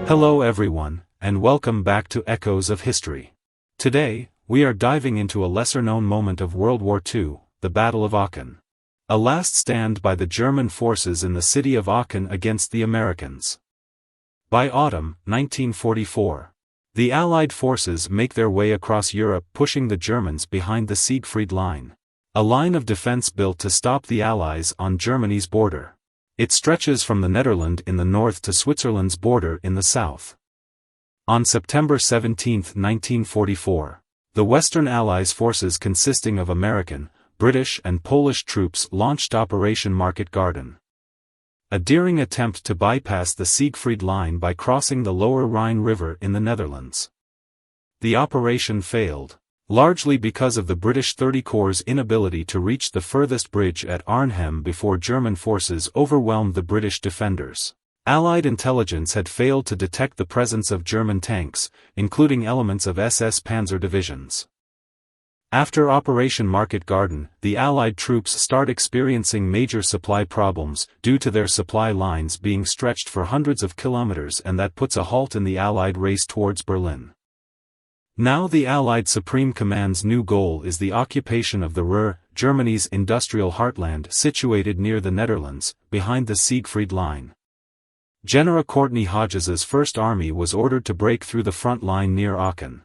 Hello everyone, and welcome back to Echoes of History. Today, we are diving into a lesser-known moment of World War II, the Battle of Aachen. A last stand by the German forces in the city of Aachen against the Americans. By autumn, 1944, the Allied forces make their way across Europe, pushing the Germans behind the Siegfried Line, a line of defense built to stop the Allies on Germany's border. It stretches from the Netherlands in the north to Switzerland's border in the south. On September 17, 1944, the Western Allies forces consisting of American, British and Polish troops launched Operation Market Garden, a daring attempt to bypass the Siegfried Line by crossing the lower Rhine River in the Netherlands. The operation failed, largely because of the British 30 Corps' inability to reach the furthest bridge at Arnhem before German forces overwhelmed the British defenders. Allied intelligence had failed to detect the presence of German tanks, including elements of SS Panzer divisions. After Operation Market Garden, the Allied troops start experiencing major supply problems due to their supply lines being stretched for hundreds of kilometers, and that puts a halt in the Allied race towards Berlin. Now the Allied Supreme Command's new goal is the occupation of the Ruhr, Germany's industrial heartland situated near the Netherlands, behind the Siegfried Line. General Courtney Hodges's First Army was ordered to break through the front line near Aachen.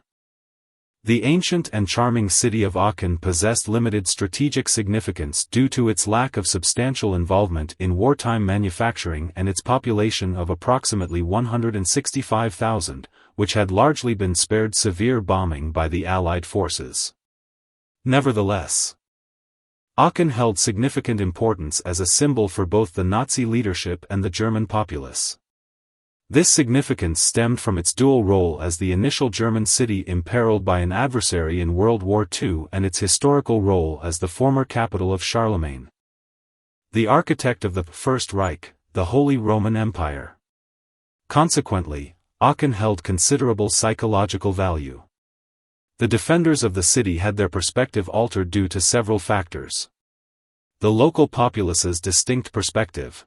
The ancient and charming city of Aachen possessed limited strategic significance due to its lack of substantial involvement in wartime manufacturing and its population of approximately 165,000, which had largely been spared severe bombing by the Allied forces. Nevertheless, Aachen held significant importance as a symbol for both the Nazi leadership and the German populace. This significance stemmed from its dual role as the initial German city imperiled by an adversary in World War II and its historical role as the former capital of Charlemagne, the architect of the First Reich, the Holy Roman Empire. Consequently, Aachen held considerable psychological value. The defenders of the city had their perspective altered due to several factors. The local populace's distinct perspective,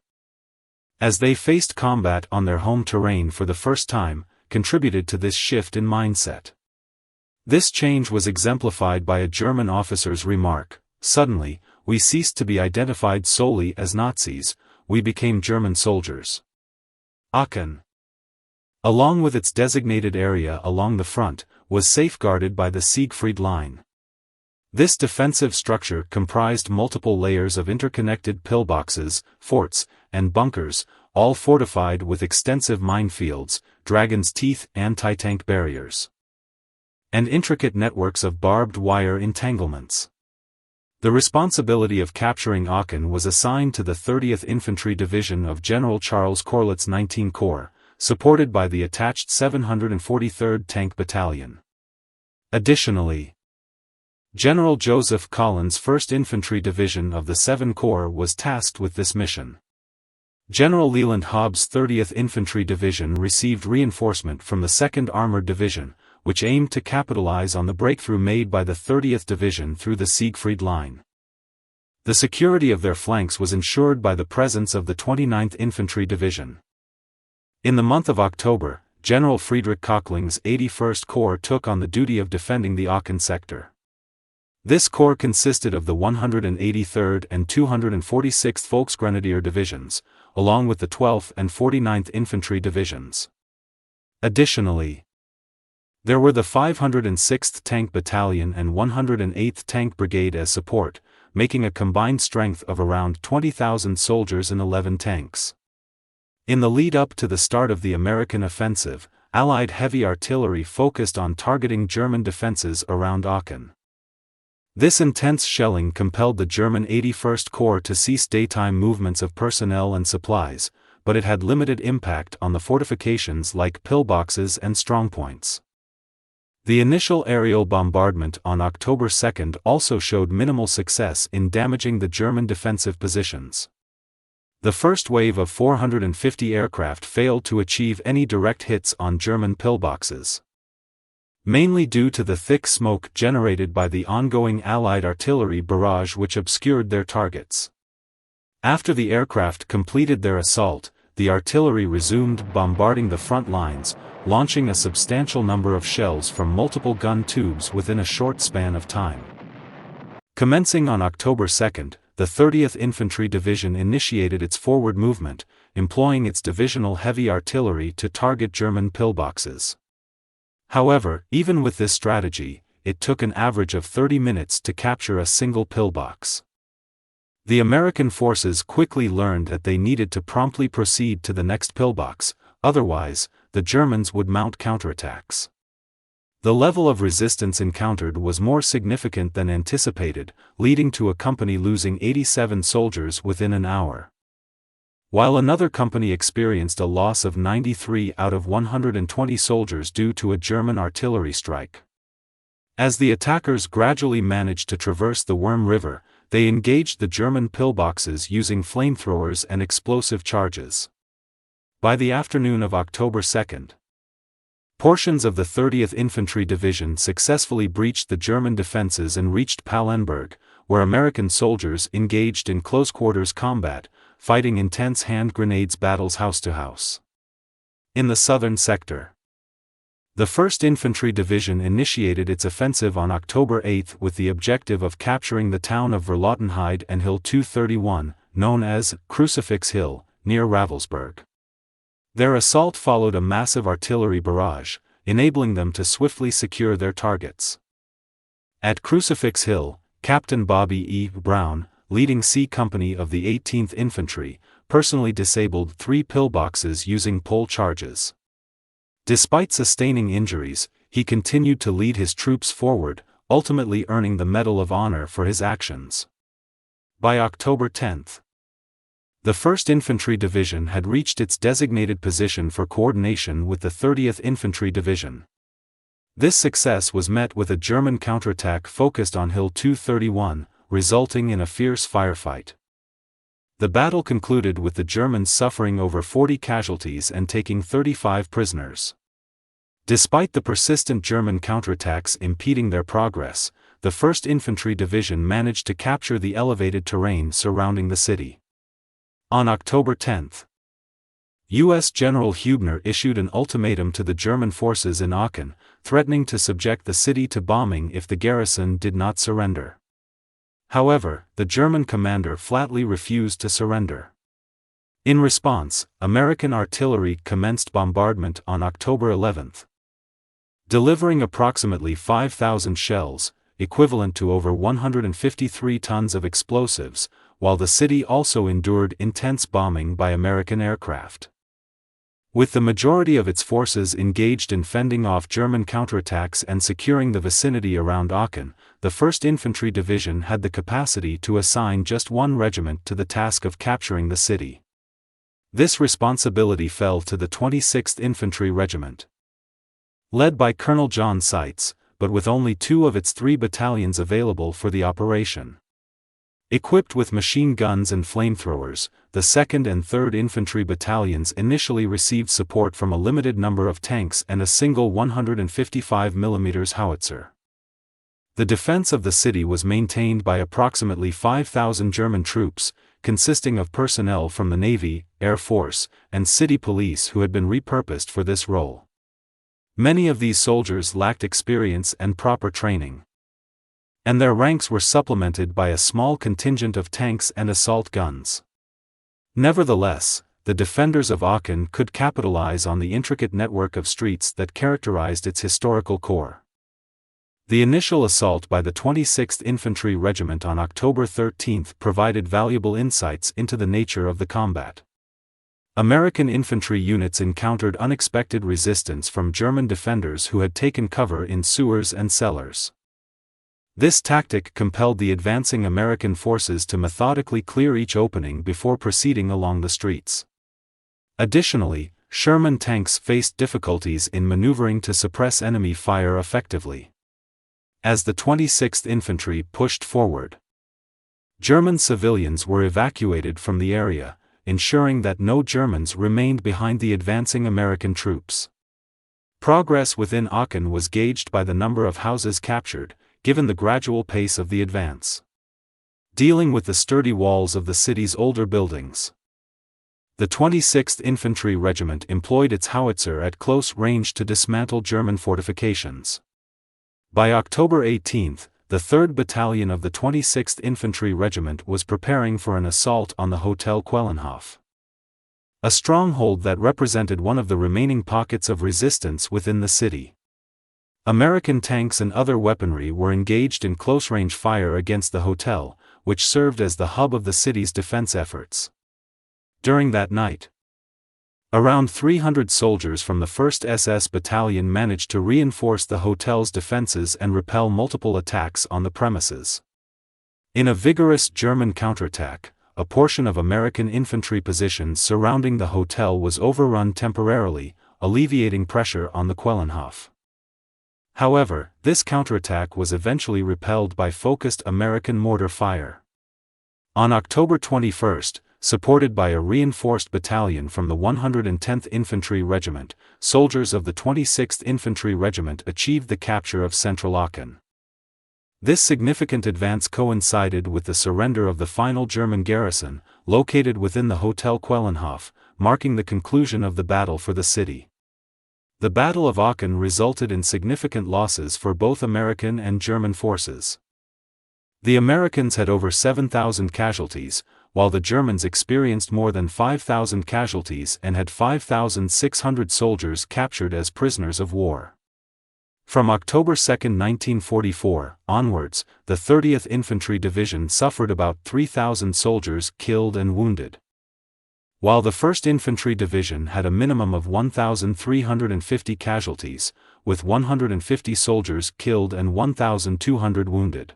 as they faced combat on their home terrain for the first time, contributed to this shift in mindset. This change was exemplified by a German officer's remark: "Suddenly, we ceased to be identified solely as Nazis, we became German soldiers." Aachen, along with its designated area along the front, was safeguarded by the Siegfried Line. This defensive structure comprised multiple layers of interconnected pillboxes, forts, and bunkers, all fortified with extensive minefields, dragon's teeth anti-tank barriers, and intricate networks of barbed wire entanglements. The responsibility of capturing Aachen was assigned to the 30th Infantry Division of General Charles Corlit's 19 Corps, supported by the attached 743rd Tank Battalion. Additionally, General Joseph Collins' 1st Infantry Division of the 7 Corps was tasked with this mission. General Leland Hobbs' 30th Infantry Division received reinforcement from the 2nd Armored Division, which aimed to capitalize on the breakthrough made by the 30th Division through the Siegfried Line. The security of their flanks was ensured by the presence of the 29th Infantry Division. In the month of October, General Friedrich Köchling's 81st Corps took on the duty of defending the Aachen sector. This corps consisted of the 183rd and 246th Volksgrenadier Divisions, along with the 12th and 49th Infantry Divisions. Additionally, there were the 506th Tank Battalion and 108th Tank Brigade as support, making a combined strength of around 20,000 soldiers and 11 tanks. In the lead-up to the start of the American offensive, Allied heavy artillery focused on targeting German defenses around Aachen. This intense shelling compelled the German 81st Corps to cease daytime movements of personnel and supplies, but it had limited impact on the fortifications like pillboxes and strongpoints. The initial aerial bombardment on October 2 also showed minimal success in damaging the German defensive positions. The first wave of 450 aircraft failed to achieve any direct hits on German pillboxes, mainly due to the thick smoke generated by the ongoing Allied artillery barrage which obscured their targets. After the aircraft completed their assault, the artillery resumed bombarding the front lines, launching a substantial number of shells from multiple gun tubes within a short span of time. Commencing on October 2, the 30th Infantry Division initiated its forward movement, employing its divisional heavy artillery to target German pillboxes. However, even with this strategy, it took an average of 30 minutes to capture a single pillbox. The American forces quickly learned that they needed to promptly proceed to the next pillbox, otherwise, the Germans would mount counterattacks. The level of resistance encountered was more significant than anticipated, leading to a company losing 87 soldiers within an hour, while another company experienced a loss of 93 out of 120 soldiers due to a German artillery strike. As the attackers gradually managed to traverse the Worm River, they engaged the German pillboxes using flamethrowers and explosive charges. By the afternoon of October 2, portions of the 30th Infantry Division successfully breached the German defenses and reached Palenberg, where American soldiers engaged in close-quarters combat, fighting intense hand grenades battles house to house. In the southern sector, the 1st Infantry Division initiated its offensive on October 8 with the objective of capturing the town of Verlottenheide and Hill 231, known as Crucifix Hill, near Ravensburg. Their assault followed a massive artillery barrage, enabling them to swiftly secure their targets. At Crucifix Hill, Captain Bobby E. Brown, leading C Company of the 18th Infantry, personally disabled 3 pillboxes using pole charges. Despite sustaining injuries, he continued to lead his troops forward, ultimately earning the Medal of Honor for his actions. By October 10, the 1st Infantry Division had reached its designated position for coordination with the 30th Infantry Division. This success was met with a German counterattack focused on Hill 231, resulting in a fierce firefight. The battle concluded with the Germans suffering over 40 casualties and taking 35 prisoners. Despite the persistent German counterattacks impeding their progress, the 1st Infantry Division managed to capture the elevated terrain surrounding the city. On October 10, U.S. General Hubner issued an ultimatum to the German forces in Aachen, threatening to subject the city to bombing if the garrison did not surrender. However, the German commander flatly refused to surrender. In response, American artillery commenced bombardment on October 11, delivering approximately 5,000 shells, equivalent to over 153 tons of explosives, while the city also endured intense bombing by American aircraft. With the majority of its forces engaged in fending off German counterattacks and securing the vicinity around Aachen, the 1st Infantry Division had the capacity to assign just one regiment to the task of capturing the city. This responsibility fell to the 26th Infantry Regiment, led by Colonel John Seitz, but with only 2 of its 3 battalions available for the operation. Equipped with machine guns and flamethrowers, the 2nd and 3rd Infantry Battalions initially received support from a limited number of tanks and a single 155 mm howitzer. The defense of the city was maintained by approximately 5,000 German troops, consisting of personnel from the Navy, Air Force, and city police who had been repurposed for this role. Many of these soldiers lacked experience and proper training, and their ranks were supplemented by a small contingent of tanks and assault guns. Nevertheless, the defenders of Aachen could capitalize on the intricate network of streets that characterized its historical core. The initial assault by the 26th Infantry Regiment on October 13 provided valuable insights into the nature of the combat. American infantry units encountered unexpected resistance from German defenders who had taken cover in sewers and cellars. This tactic compelled the advancing American forces to methodically clear each opening before proceeding along the streets. Additionally, Sherman tanks faced difficulties in maneuvering to suppress enemy fire effectively. As the 26th Infantry pushed forward, German civilians were evacuated from the area, ensuring that no Germans remained behind the advancing American troops. Progress within Aachen was gauged by the number of houses captured, given the gradual pace of the advance. Dealing with the sturdy walls of the city's older buildings, The 26th Infantry Regiment employed its howitzer at close range to dismantle German fortifications. By October 18, the 3rd Battalion of the 26th Infantry Regiment was preparing for an assault on the Hotel Quellenhof, a stronghold that represented one of the remaining pockets of resistance within the city. American tanks and other weaponry were engaged in close-range fire against the hotel, which served as the hub of the city's defense efforts. During that night, around 300 soldiers from the 1st SS Battalion managed to reinforce the hotel's defenses and repel multiple attacks on the premises. In a vigorous German counterattack, a portion of American infantry positions surrounding the hotel was overrun temporarily, alleviating pressure on the Quellenhof. However, this counterattack was eventually repelled by focused American mortar fire. On October 21, supported by a reinforced battalion from the 110th Infantry Regiment, soldiers of the 26th Infantry Regiment achieved the capture of central Aachen. This significant advance coincided with the surrender of the final German garrison, located within the Hotel Quellenhof, marking the conclusion of the battle for the city. The Battle of Aachen resulted in significant losses for both American and German forces. The Americans had over 7,000 casualties, while the Germans experienced more than 5,000 casualties and had 5,600 soldiers captured as prisoners of war. From October 2, 1944, onwards, the 30th Infantry Division suffered about 3,000 soldiers killed and wounded, while the 1st Infantry Division had a minimum of 1,350 casualties, with 150 soldiers killed and 1,200 wounded.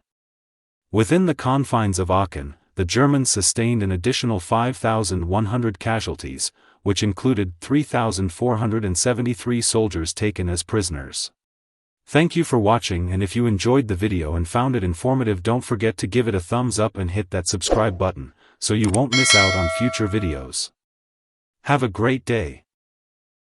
Within the confines of Aachen, the Germans sustained an additional 5,100 casualties, which included 3,473 soldiers taken as prisoners. Thank you for watching, and if you enjoyed the video and found it informative, don't forget to give it a thumbs up and hit that subscribe button, so you won't miss out on future videos. Have a great day.